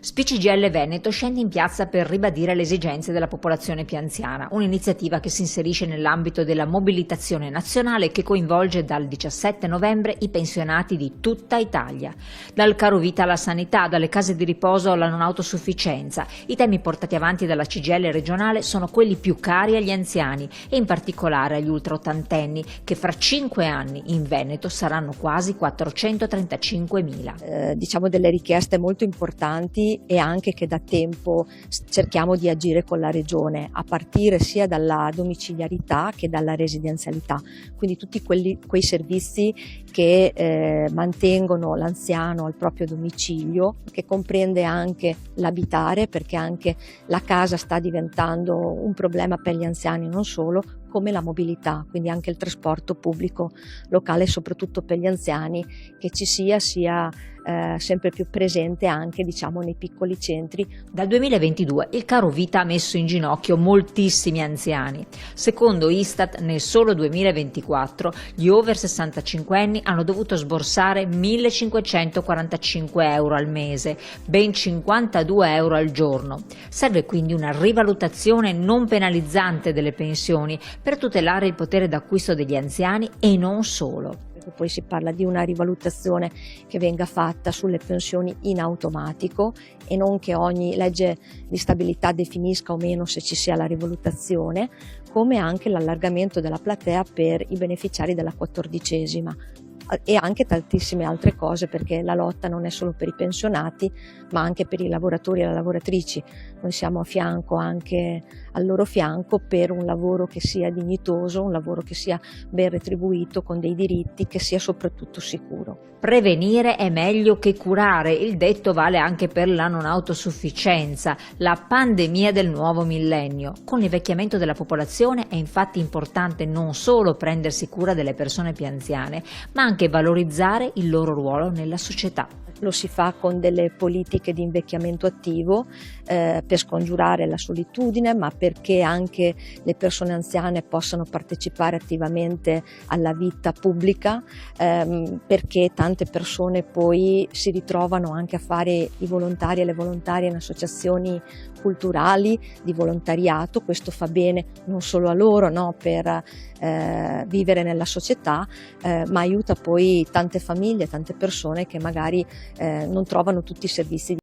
SPCGIL Veneto scende in piazza per ribadire le esigenze della popolazione più anziana, un'iniziativa che si inserisce nell'ambito della mobilitazione nazionale che coinvolge dal 17 novembre i pensionati di tutta Italia. Dal caro vita alla sanità, dalle case di riposo alla non autosufficienza, i temi portati avanti dalla CGIL regionale sono quelli più cari agli anziani e in particolare agli ultraottantenni, che fra 5 anni in Veneto saranno quasi 435.000. Diciamo delle richieste molto importanti e anche che da tempo cerchiamo di agire con la Regione, a partire sia dalla domiciliarità che dalla residenzialità, quindi tutti quei servizi che mantengono l'anziano al proprio domicilio, che comprende anche l'abitare, perché anche la casa sta diventando un problema per gli anziani, non solo, come la mobilità, quindi anche il trasporto pubblico locale, soprattutto per gli anziani, che ci sia sempre più presente anche, diciamo, nei piccoli centri. Dal 2022 il caro vita ha messo in ginocchio moltissimi anziani. Secondo Istat, nel solo 2024 gli over 65 anni hanno dovuto sborsare 1.545 euro al mese, ben 52 euro al giorno. Serve quindi una rivalutazione non penalizzante delle pensioni per tutelare il potere d'acquisto degli anziani e non solo. Poi si parla di una rivalutazione che venga fatta sulle pensioni in automatico e non che ogni legge di stabilità definisca o meno se ci sia la rivalutazione, come anche l'allargamento della platea per i beneficiari della 14ª e anche tantissime altre cose, perché la lotta non è solo per i pensionati ma anche per i lavoratori e le lavoratrici. Noi siamo a fianco, anche al loro fianco, per un lavoro che sia dignitoso, un lavoro che sia ben retribuito, con dei diritti, che sia soprattutto sicuro. Prevenire è meglio che curare, il detto vale anche per la non autosufficienza, la pandemia del nuovo millennio. Con l'invecchiamento della popolazione è infatti importante non solo prendersi cura delle persone più anziane, ma anche valorizzare il loro ruolo nella società. Lo si fa con delle politiche di invecchiamento attivo per scongiurare la solitudine, ma perché anche le persone anziane possano partecipare attivamente alla vita pubblica, perché tante persone poi si ritrovano anche a fare i volontari e le volontarie in associazioni culturali di volontariato. Questo fa bene non solo a loro, no, per vivere nella società, ma aiuta poi tante famiglie, tante persone che magari non trovano tutti i servizi